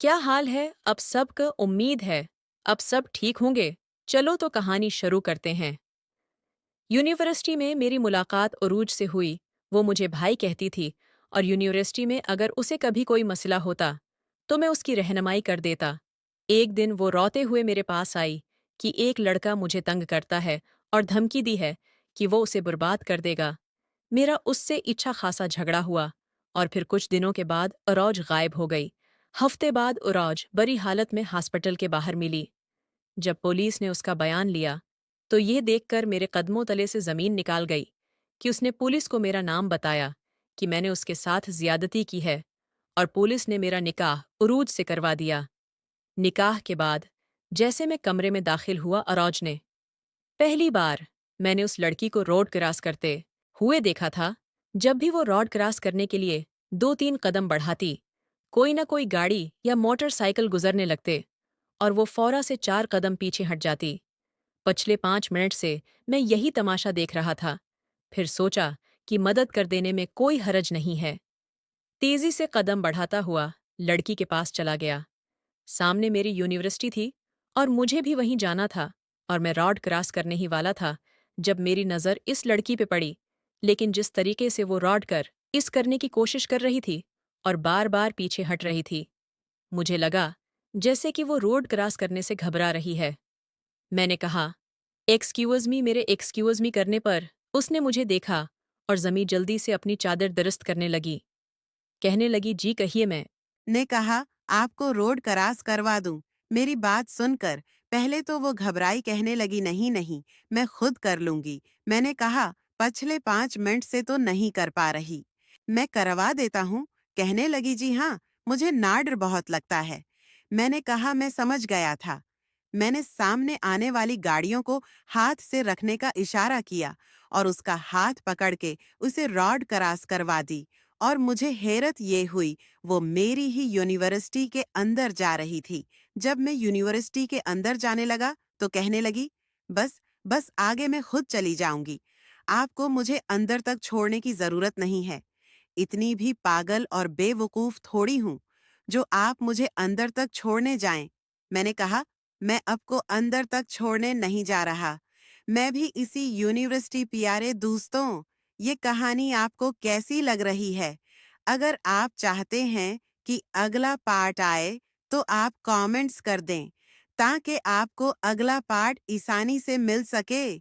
क्या हाल है? अब सबको उम्मीद है। अब सब ठीक होंगे। चलो तो कहानी शुरू करते हैं। यूनिवर्सिटी में मेरी मुलाकात उरूज से हुई। वो मुझे भाई कहती थी और यूनिवर्सिटी में अगर उसे कभी कोई मसला होता तो मैं उसकी रहनुमाई कर देता। एक दिन वो रोते हुए मेरे पास आई कि एक लड़का मुझे तंग करता है और धमकी दी है कि वो उसे बर्बाद कर देगा। मेरा उससे इच्छा खासा झगड़ा हुआ और फिर कुछ दिनों के बाद अरौज गायब हो गई। हफ्ते बाद अरौज बुरी हालत में हॉस्पिटल के बाहर मिली। जब पुलिस ने उसका बयान लिया तो ये देखकर मेरे कदमों तले से जमीन निकाल गई कि उसने पुलिस को मेरा नाम बताया कि मैंने उसके साथ ज्यादती की है और पुलिस ने मेरा निकाह उरूज से करवा दिया। निकाह के बाद जैसे मैं कमरे में दाखिल हुआ अरौज ने पहली बार मैंने उस लड़की को रोड क्रॉस करते हुए देखा था। जब भी वो रोड क्रॉस करने के लिए 2-3 कदम बढ़ाती कोई ना कोई गाड़ी या मोटरसाइकिल गुजरने लगते और वो फौरा से 4 कदम पीछे हट जाती। पिछले 5 मिनट से मैं यही तमाशा देख रहा था। फिर सोचा कि मदद कर देने में कोई हरज नहीं है। तेजी से कदम बढ़ाता हुआ लड़की के पास चला गया। सामने मेरी यूनिवर्सिटी थी और मुझे भी वहीं जाना था और मैं रोड क्रॉस करने ही वाला था जब मेरी नज़र इस लड़की पे पड़ी। लेकिन जिस तरीके से वो रोड कर इस करने की कोशिश कर रही थी और बार बार पीछे हट रही थी, मुझे लगा जैसे कि वो रोड क्रॉस करने से घबरा रही है। मैंने कहा, एक्सक्यूज़ मी। मेरे एक्सक्यूज़ मी करने पर उसने मुझे देखा और जमी जल्दी से अपनी चादर दरस्त करने लगी। कहने लगी, जी कहिए। मैं ने कहा, आपको रोड क्रॉस करवा दूं। मेरी बात सुनकर पहले तो वो घबराई, कहने लगी, नहीं नहीं, मैं खुद कर लूंगी। मैंने कहा, पिछले 5 मिनट से तो नहीं कर पा रही, मैं करवा देता हूँ। कहने लगी, जी हाँ, मुझे ना डर बहुत लगता है। मैंने कहा, मैं समझ गया था। मैंने सामने आने वाली गाड़ियों को हाथ से रखने का इशारा किया और उसका हाथ पकड़ के उसे रोड क्रॉस करवा दी। और मुझे हैरत ये हुई, वो मेरी ही यूनिवर्सिटी के अंदर जा रही थी। जब मैं यूनिवर्सिटी के अंदर जाने लगा तो कहने लगी, बस बस आगे मैं खुद चली जाऊंगी, आपको मुझे अंदर तक छोड़ने की जरूरत नहीं है। इतनी भी पागल और बेवकूफ थोड़ी हूं जो आप मुझे अंदर तक छोड़ने जाएं। मैंने कहा, मैं आपको अंदर तक छोड़ने नहीं जा रहा। मैं भी इसी यूनिवर्सिटी। प्यारे दोस्तों, ये कहानी आपको कैसी लग रही है? अगर आप चाहते हैं कि अगला पार्ट आए तो आप कमेंट्स कर दें ताकि आपको अगला पार्ट आसानी से मिल सके।